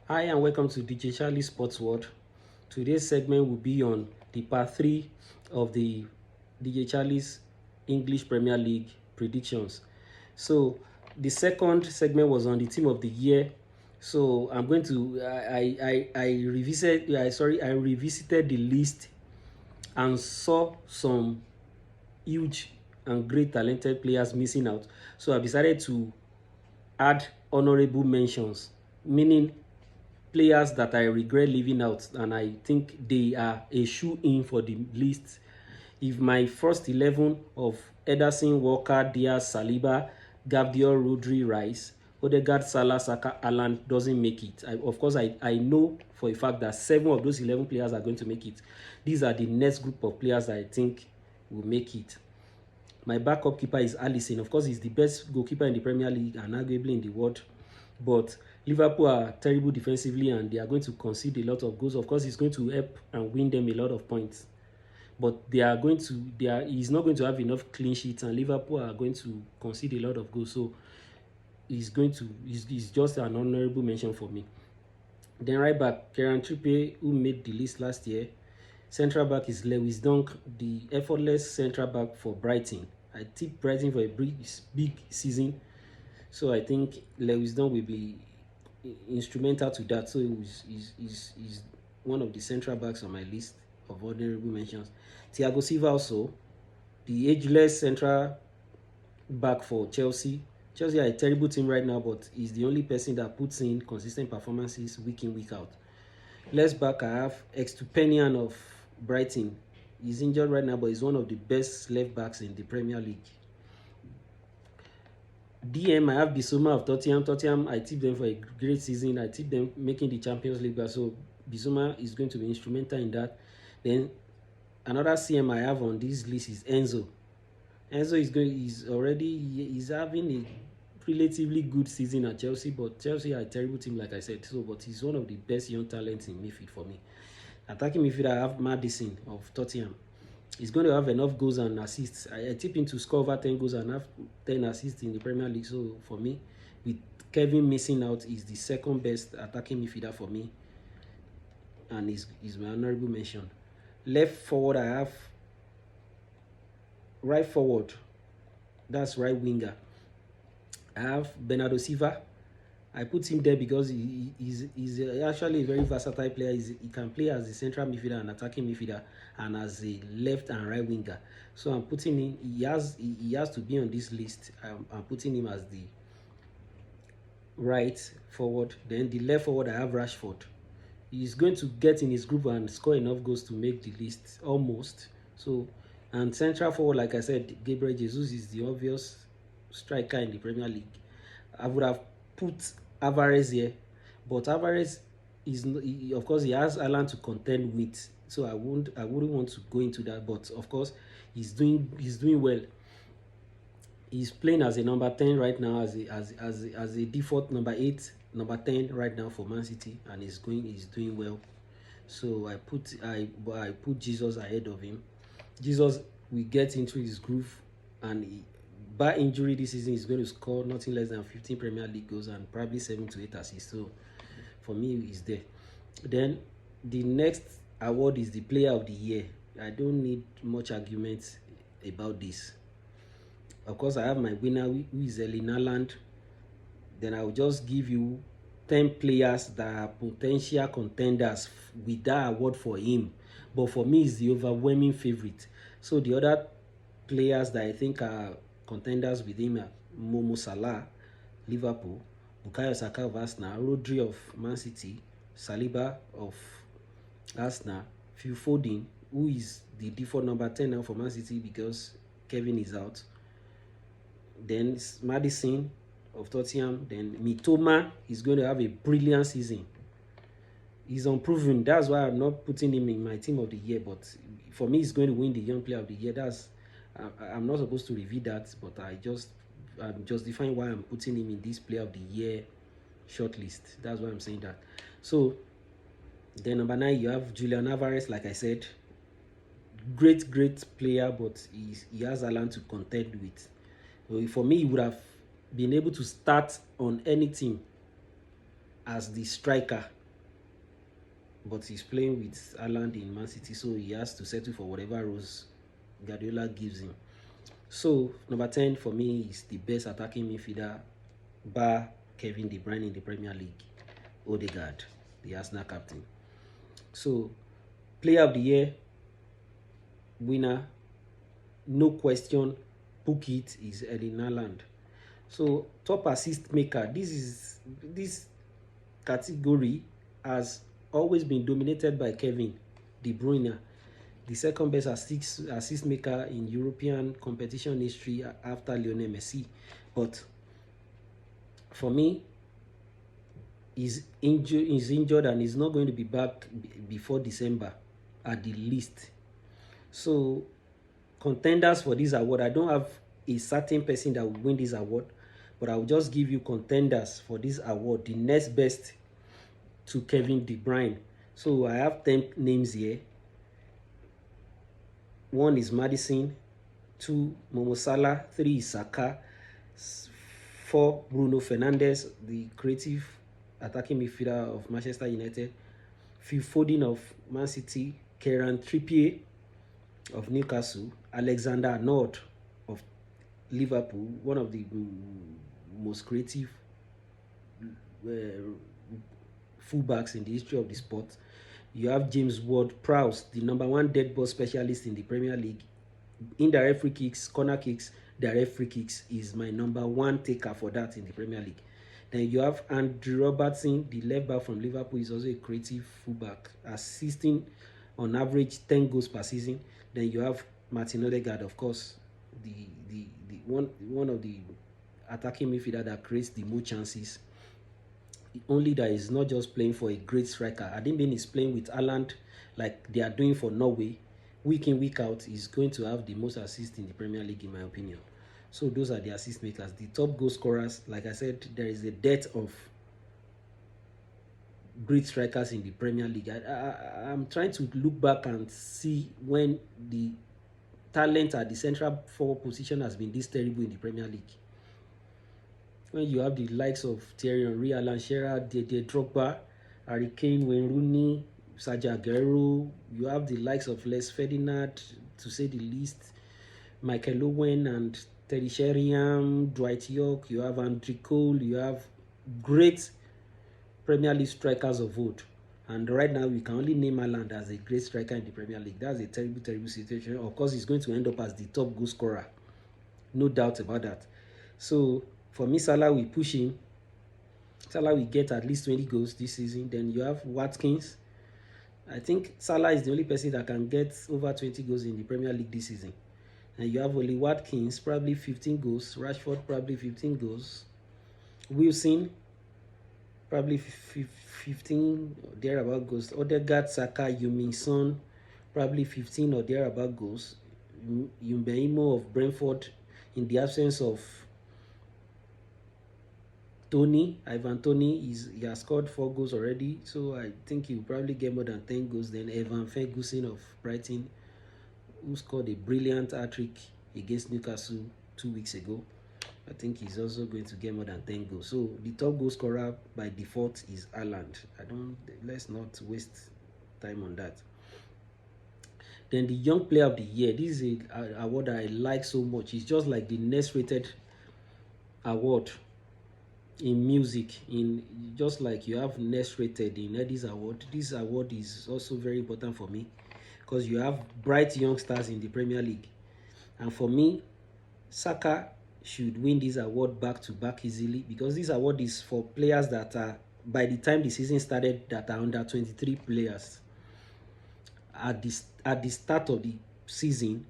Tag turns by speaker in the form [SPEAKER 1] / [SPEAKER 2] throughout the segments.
[SPEAKER 1] Hi and welcome to djcharlie Sports World. Today's segment will be on the part 3 of the djcharlie's English Premier League predictions. So the second segment was on the team of the year. So I'm going to I revisited the list and saw some huge and great talented players missing out. So I decided to add honorable mentions, meaning players that I regret leaving out and I think they are a shoe in for the list. If my first 11 of Ederson, Walker, Diaz, Saliba, Gabriel, Rodri, Rice, Odegaard, Salah, Saka, Haaland doesn't make it. Of course, I know for a fact that 7 of those 11 players are going to make it. These are the next group of players that I think will make it. My backup keeper is Alisson. Of course, he's the best goalkeeper in the Premier League and arguably in the world. But Liverpool are terrible defensively and they are going to concede a lot of goals. Of course, it's going to help and win them a lot of points. But he's not going to have enough clean sheets and Liverpool are going to concede a lot of goals. So he's just an honorable mention for me. Then right back, Kieran Trippier, who made the list last year. Central back is Lewis Dunk, the effortless central back for Brighton. I tipped Brighton for a big season, so I think Lewis Dunk will be instrumental to that. So he's one of the central backs on my list of honorable mentions. Thiago Silva also, the ageless central back for Chelsea. Chelsea are a terrible team right now, but he's the only person that puts in consistent performances week in, week out. Left back, I have Estupinian of Brighton. He's injured right now, but he's one of the best left backs in the Premier League. DM, I have Bissouma of Tottenham. Tottenham, I tipped them for a great season. I tipped them making the Champions League. So Bissouma is going to be instrumental in that. Then another CM I have on this list is Enzo. Enzo he's having a relatively good season at Chelsea, but Chelsea are a terrible team, like I said. So, but he's one of the best young talents in midfield for me. Attacking midfield, I have Maddison of Tottenham. He's going to have enough goals and assists. I tip him to score over 10 goals and have 10 assists in the Premier League. So for me, with Kevin missing out, he's the second best attacking midfielder for me, and he's my honorable mention. Left forward, I have right forward. That's right winger. I have Bernardo Silva. I put him there because he's actually a very versatile player. He can play as a central midfielder and attacking midfielder and as a left and right winger. So I'm putting him, he has to be on this list. I'm putting him as the right forward. Then the left forward, I have Rashford. He's going to get in his group and score enough goals to make the list, almost. So, and central forward, like I said, Gabriel Jesus is the obvious striker in the Premier League. I would have put Alvarez here, but Alvarez of course he has Haaland to contend with, so I wouldn't want to go into that. But of course he's doing well. He's playing as a number 10 right now, as a default number 8, number 10 right now for Man City, and he's doing well. So I put Jesus ahead of him. Jesus will get into his groove, and by injury this season he's going to score nothing less than 15 Premier League goals and probably 7 to 8 assists. So for me, he's there. Then the next award is the Player of the Year. I don't need much argument about this. Of course, I have my winner, who is Haaland. Then I'll just give you 10 players that are potential contenders with that award for him. But for me, it's the overwhelming favorite. So the other players that I think are contenders with him are Momo Salah, Liverpool, Bukayo Saka of Arsenal, Rodri of Man City, Saliba of Arsenal, Phil Foden, who is the default number 10 now for Man City because Kevin is out. Then Maddison of Tottenham. Then Mitoma is going to have a brilliant season. He's unproven. That's why I'm not putting him in my team of the year. But for me, he's going to win the Young Player of the Year. I'm not supposed to reveal that, but I'm justifying why I'm putting him in this Player of the Year shortlist. That's why I'm saying that. So then number 9, you have Julian Alvarez. Like I said, great player, but he has Haaland to contend with. So for me, he would have been able to start on any team as the striker, but he's playing with Haaland in Man City, so he has to settle for whatever roles Guardiola gives him. So number 10 for me is the best attacking midfielder, bar Kevin De Bruyne in the Premier League, Odegaard, the Arsenal captain. So player of the year winner, no question, book it, is Erling Haaland. So top assist maker, this category has always been dominated by Kevin De Bruyne, the second best assist maker in European competition history after Lionel Messi. But for me, he's injured and he's not going to be back before December at the least. So contenders for this award, I don't have a certain person that will win this award, but I will just give you contenders for this award, the next best to Kevin De Bruyne. So I have 10 names here. 1 is Maddison, 2 Momo Salah, 3 is Saka, 4 Bruno Fernandes, the creative attacking midfielder of Manchester United, Phil Foden of Man City, Kieran Trippier of Newcastle, Alexander-Arnold of Liverpool, one of the most creative fullbacks in the history of the sport. You have James Ward-Prowse, the #1 dead ball specialist in the Premier League. Indirect free kicks, corner kicks, direct free kicks is my #1 taker for that in the Premier League. Then you have Andrew Robertson, the left back from Liverpool, is also a creative fullback, assisting on average 10 goals per season. Then you have Martin Odegaard, of course, the one of the attacking midfielder that creates the most chances. Only that is not just playing for a great striker. I didn't mean he's playing with Haaland like they are doing for Norway. Week in, week out, he's going to have the most assists in the Premier League, in my opinion. So those are the assist makers. The top goal scorers, like I said, there is a dearth of great strikers in the Premier League. I'm trying to look back and see when the talent at the central forward position has been this terrible in the Premier League. When you have the likes of Thierry Henry, Alan Shearer, Didier Drogba, Harry Kane, Wayne Rooney, Sergio Aguero, you have the likes of Les Ferdinand, to say the least, Michael Owen and Terry Sheringham, Dwight York, you have Andrew Cole, you have great Premier League strikers of old. And right now, we can only name Haaland as a great striker in the Premier League. That's a terrible, terrible situation. Of course, he's going to end up as the top goal scorer. No doubt about that. So, for me, Salah will push him. Salah will get at least 20 goals this season. Then you have Watkins. I think Salah is the only person that can get over 20 goals in the Premier League this season. And you have only Watkins, probably 15 goals. Rashford, probably 15 goals. Wilson, probably 15 or thereabout goals. Odegaard, Saka, Heung-min Son, probably 15 or thereabout goals. Mbeumo of Brentford, in the absence of Ivan Toney, he has scored 4 goals already, so I think he'll probably get more than 10 goals. Then Evan Ferguson of Brighton, who scored a brilliant hat-trick against Newcastle 2 weeks ago. I think he's also going to get more than 10 goals. So the top goal scorer by default is Haaland. Let's not waste time on that. Then the young player of the year, this is an award that I like so much. It's just like the next rated award in music, just like you have next rated in Eddie's award. This award is also very important for me because you have bright youngsters in the Premier League, and for me, Saka should win this award back to back easily, because this award is for players that are, by the time the season started, that are under 23 players. At the start of the season,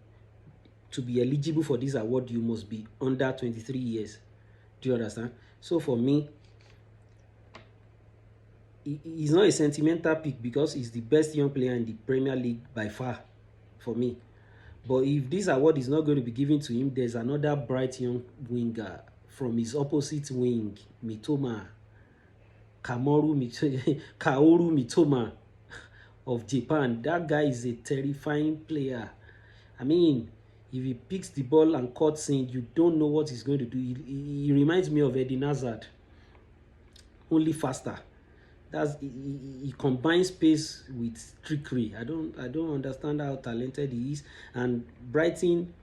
[SPEAKER 1] to be eligible for this award, you must be under 23 years. Do you understand? So for me, he's not a sentimental pick because he's the best young player in the Premier League by far for me. But if this award is not going to be given to him, there's another bright young winger from his opposite wing, Kaoru Mitoma of Japan. That guy is a terrifying player. I mean, if he picks the ball and cuts in, you don't know what he's going to do. He reminds me of Eden Hazard, only faster. He combines pace with trickery. I don't understand how talented he is. And Brighton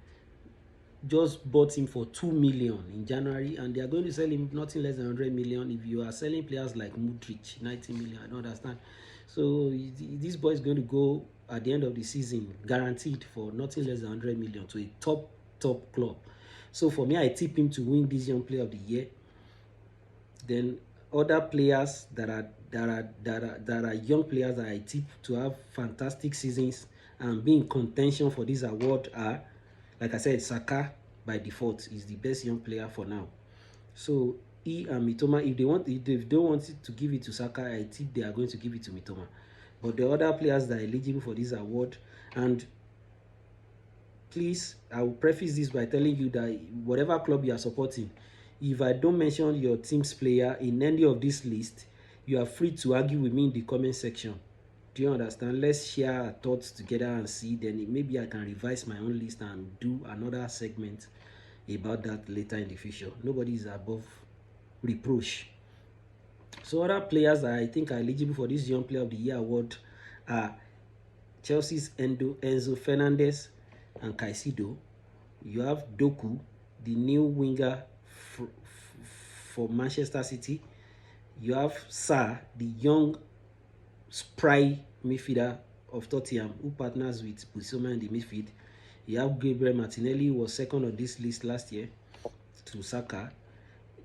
[SPEAKER 1] just bought him for 2 million in January, and they are going to sell him nothing less than 100 million. If you are selling players like Mudryk 90 million, I don't understand. So this boy is going to go at the end of the season guaranteed for nothing less than 100 million to a top club. So for me, I tip him to win this Young Player of the Year. Then other players that are young players that I tip to have fantastic seasons and be in contention for this award are, like I said, Saka by default is the best young player for now. So he and Mitoma, if they don't want it to give it to Saka, I think they are going to give it to Mitoma. But the other players that are eligible for this award, and please, I will preface this by telling you that whatever club you are supporting, if I don't mention your team's player in any of this list, you are free to argue with me in the comment section. Do you understand? Let's share our thoughts together and see. Then maybe I can revise my own list and do another segment about that later in the future. Nobody is above reproach. So other players that I think are eligible for this Young Player of the Year award are Chelsea's Enzo Fernandez and Caicedo. You have Doku, the new winger for Manchester City. You have Sarr, the young spry midfielder of Tottenham, who partners with Busoma in the midfield. You have Gabriel Martinelli, who was second on this list last year to Saka.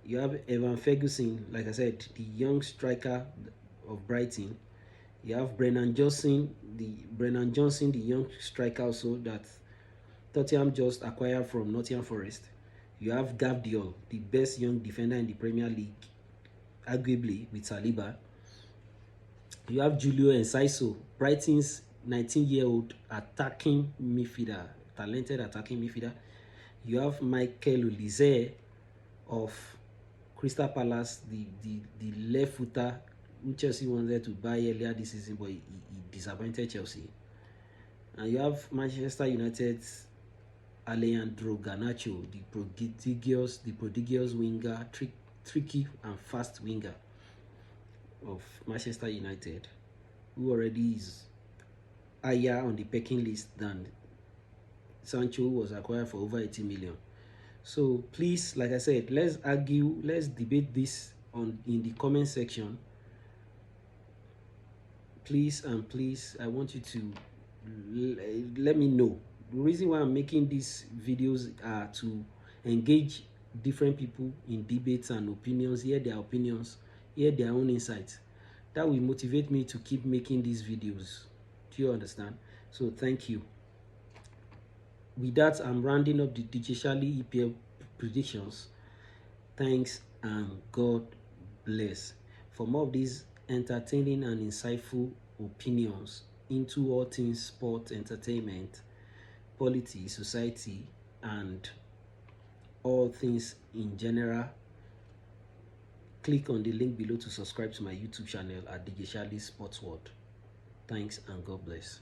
[SPEAKER 1] You have Evan Ferguson, like I said, the young striker of Brighton. You have Brennan Johnson, the young striker also that Tottenham just acquired from Nottingham Forest. You have Gabdiol, the best young defender in the Premier League, arguably with Saliba. You have Julio Enciso, Brighton's 19-year-old attacking midfielder, talented attacking midfielder. You have Michael Olise of Crystal Palace, the left footer who Chelsea wanted to buy earlier this season, but he disappointed Chelsea. And you have Manchester United's Alejandro Garnacho, the prodigious winger, tricky and fast winger of Manchester United, who already is higher on the pecking list than Sancho, who was acquired for over 80 million. So please, like I said, let's argue, let's debate this in the comment section. Please and please, I want you to let me know. The reason why I'm making these videos are to engage different people in debates and opinions, hear their opinions, hear their own insights. That will motivate me to keep making these videos. Do you understand? So thank you. With that, I'm rounding up the djcharlie EPL predictions. Thanks and God bless. For more of these entertaining and insightful opinions into all things sport, entertainment, politics, society, and all things in general, click on the link below to subscribe to my YouTube channel at djcharlie Sports World. Thanks and God bless.